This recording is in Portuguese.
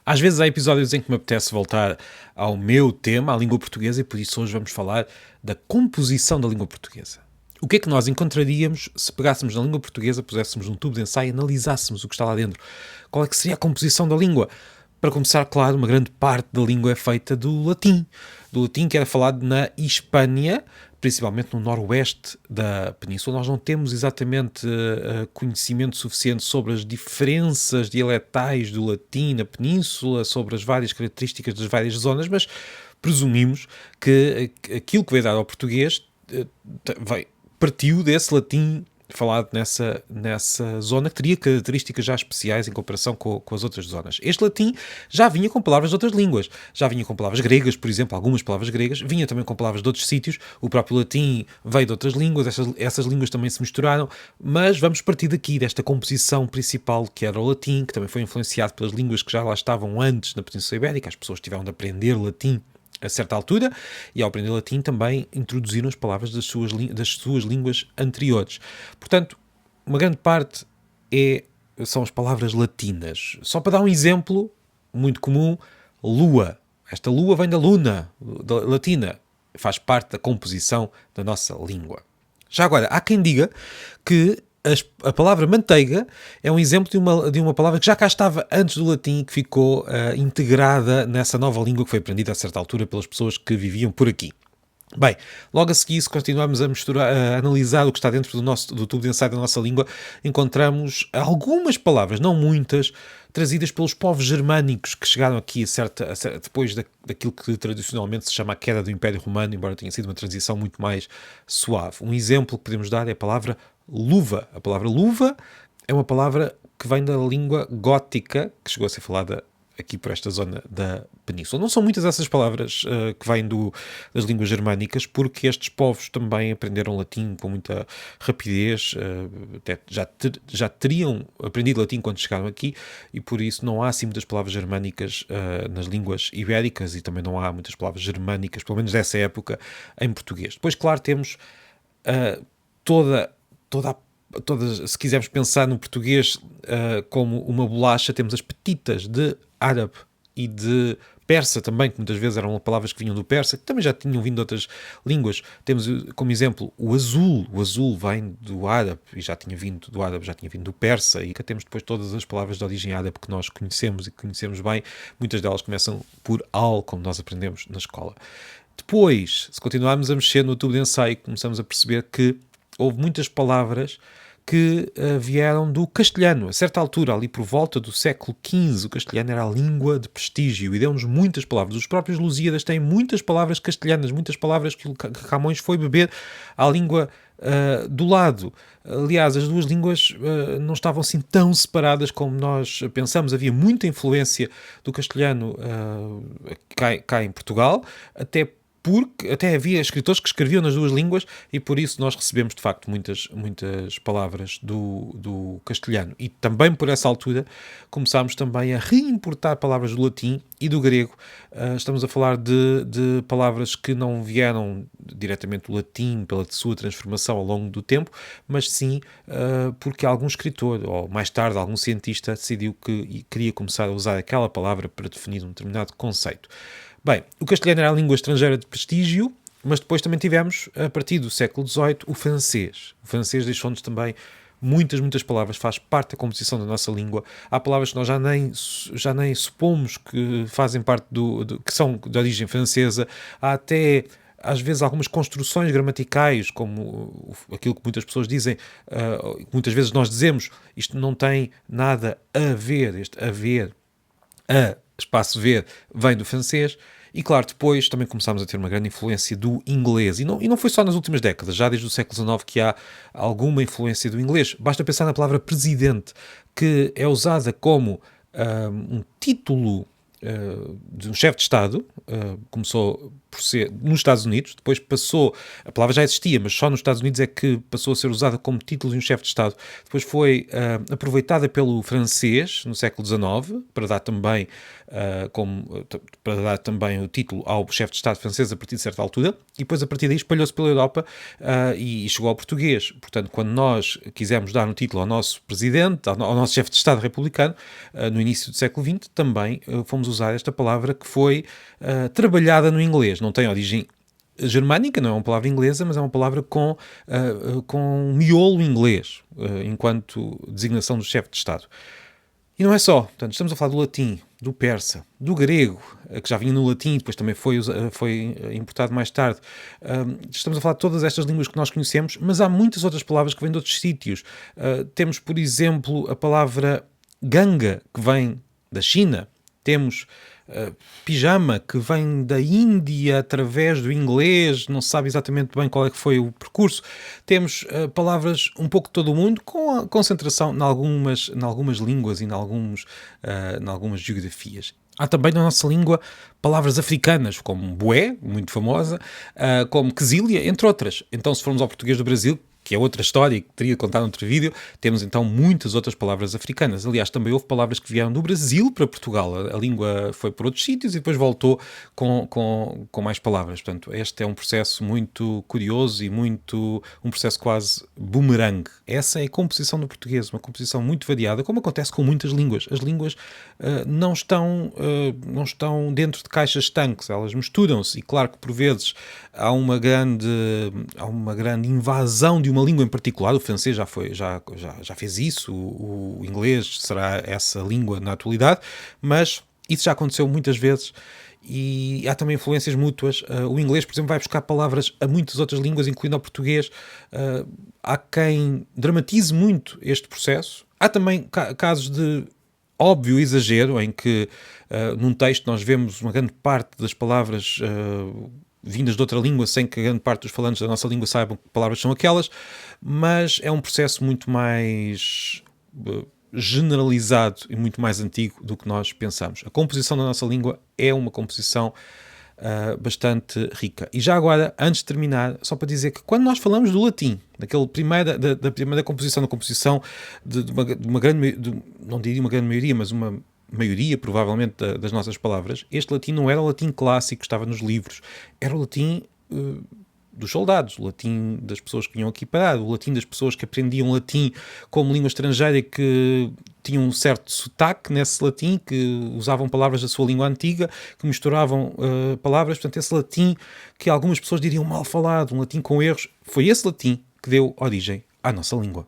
Às vezes há episódios em que me apetece voltar ao meu tema, à língua portuguesa, e por isso hoje vamos falar da composição da língua portuguesa. O que é que nós encontraríamos se pegássemos na língua portuguesa, puséssemos num tubo de ensaio e analisássemos o que está lá dentro? Qual é que seria a composição da língua? Para começar, claro, uma grande parte da língua é feita do latim. Do latim que era falado na Hispânia, principalmente no noroeste da península. Nós não temos exatamente conhecimento suficiente sobre as diferenças dialetais do latim na península, sobre as várias características das várias zonas, mas presumimos que aquilo que veio dar ao português partiu desse latim falado nessa zona, que teria características já especiais em comparação com as outras zonas. Este latim já vinha com palavras de outras línguas, já vinha com palavras gregas, por exemplo, algumas palavras gregas, vinha também com palavras de outros sítios, o próprio latim veio de outras línguas, essas línguas também se misturaram, mas vamos partir daqui, desta composição principal que era o latim, que também foi influenciado pelas línguas que já lá estavam antes na Península Ibérica, as pessoas tiveram de aprender latim a certa altura, e ao aprender latim também introduziram as palavras das suas línguas anteriores. Portanto, uma grande parte são as palavras latinas. Só para dar um exemplo muito comum, lua. Esta lua vem da luna, da latina. Faz parte da composição da nossa língua. Já agora, há quem diga que a palavra manteiga é um exemplo de uma palavra que já cá estava antes do latim e que ficou integrada nessa nova língua que foi aprendida a certa altura pelas pessoas que viviam por aqui. Bem, logo a seguir, se continuarmos a analisar o que está dentro do tubo de ensaio da nossa língua, encontramos algumas palavras, não muitas, trazidas pelos povos germânicos que chegaram aqui depois daquilo que tradicionalmente se chama a queda do Império Romano, embora tenha sido uma transição muito mais suave. Um exemplo que podemos dar é a palavra luva. A palavra luva é uma palavra que vem da língua gótica, que chegou a ser falada aqui por esta zona da península. Não são muitas essas palavras que vêm das línguas germânicas, porque estes povos também aprenderam latim com muita rapidez, até já teriam aprendido latim quando chegaram aqui, e por isso não há assim muitas palavras germânicas nas línguas ibéricas, e também não há muitas palavras germânicas, pelo menos dessa época, em português. Depois, claro, temos se quisermos pensar no português como uma bolacha, temos as petitas de árabe e de persa também, que muitas vezes eram palavras que vinham do persa, que também já tinham vindo de outras línguas. Temos como exemplo o azul. O azul vem do árabe e já tinha vindo do árabe, já tinha vindo do persa, e cá temos depois todas as palavras de origem árabe que nós conhecemos e que conhecemos bem. Muitas delas começam por al, como nós aprendemos na escola. Depois, se continuarmos a mexer no tubo de ensaio, começamos a perceber que houve muitas palavras que vieram do castelhano. A certa altura, ali por volta do século XV, o castelhano era a língua de prestígio e deu-nos muitas palavras. Os próprios Lusíadas têm muitas palavras castelhanas, muitas palavras que Camões foi beber à língua do lado. Aliás, as duas línguas não estavam assim tão separadas como nós pensamos. Havia muita influência do castelhano cá em Portugal, porque até havia escritores que escreviam nas duas línguas, e por isso nós recebemos de facto muitas palavras do castelhano. E também por essa altura começámos também a reimportar palavras do latim e do grego. Estamos a falar de palavras que não vieram diretamente do latim pela sua transformação ao longo do tempo, mas sim porque algum escritor, ou mais tarde algum cientista, decidiu que queria começar a usar aquela palavra para definir um determinado conceito. Bem, o castelhano era a língua estrangeira de prestígio, mas depois também tivemos, a partir do século XVIII, o francês. O francês deixou-nos também muitas palavras, faz parte da composição da nossa língua. Há palavras que nós já nem supomos que fazem parte que são de origem francesa. Há até, às vezes, algumas construções gramaticais, como aquilo que muitas pessoas dizem, muitas vezes nós dizemos, isto não tem nada a ver, este haver, espaço ver, vem do francês. E claro, depois também começámos a ter uma grande influência do inglês. E não foi só nas últimas décadas, já desde o século XIX que há alguma influência do inglês. Basta pensar na palavra presidente, que é usada como um título de um chefe de Estado. Começou nos Estados Unidos, depois passou, a palavra já existia, mas só nos Estados Unidos é que passou a ser usada como título de um chefe de Estado. Depois foi aproveitada pelo francês no século XIX para dar também para dar também o título ao chefe de Estado francês a partir de certa altura, e depois a partir daí espalhou-se pela Europa e chegou ao português. Portanto, quando nós quisemos dar um título ao nosso presidente, ao nosso chefe de Estado republicano, no início do século XX, também fomos usar esta palavra que foi trabalhada no inglês. Não tem origem germânica, não é uma palavra inglesa, mas é uma palavra com miolo inglês, enquanto designação do chefe de Estado. E não é só, portanto, estamos a falar do latim, do persa, do grego, que já vinha no latim e depois também foi importado mais tarde. Estamos a falar de todas estas línguas que nós conhecemos, mas há muitas outras palavras que vêm de outros sítios. Temos, por exemplo, a palavra ganga, que vem da China. Temos pijama, que vem da Índia através do inglês, não se sabe exatamente bem qual é que foi o percurso. Temos palavras um pouco de todo o mundo, com a concentração em algumas línguas e em algumas geografias. Há também na nossa língua palavras africanas, como bué, muito famosa, como quesília, entre outras. Então, se formos ao português do Brasil, que é outra história que teria de contar noutro vídeo, temos então muitas outras palavras africanas. Aliás, também houve palavras que vieram do Brasil para Portugal. A língua foi por outros sítios e depois voltou com mais palavras. Portanto, este é um processo muito curioso e um processo quase boomerang. Essa é a composição do português, uma composição muito variada, como acontece com muitas línguas. As línguas não estão dentro de caixas estanques, elas misturam-se, e claro que por vezes há uma grande invasão de uma língua em particular. O francês já fez isso, o inglês será essa língua na atualidade, mas isso já aconteceu muitas vezes. E há também influências mútuas. O inglês, por exemplo, vai buscar palavras a muitas outras línguas, incluindo ao português. Há quem dramatize muito este processo. Há também casos de óbvio exagero, em que num texto nós vemos uma grande parte das palavras vindas de outra língua, sem que a grande parte dos falantes da nossa língua saibam que palavras são aquelas, mas é um processo muito mais generalizado e muito mais antigo do que nós pensamos. A composição da nossa língua é uma composição bastante rica. E já agora, antes de terminar, só para dizer que quando nós falamos do latim, da primeira composição, da composição de uma grande, não diria uma grande maioria, mas uma maioria, provavelmente, das nossas palavras, este latim não era o latim clássico que estava nos livros, era o latim dos soldados, o latim das pessoas que vinham aqui parar, o latim das pessoas que aprendiam latim como língua estrangeira e que tinham um certo sotaque nesse latim, que usavam palavras da sua língua antiga, que misturavam palavras. Portanto, esse latim que algumas pessoas diriam mal falado, um latim com erros, foi esse latim que deu origem à nossa língua.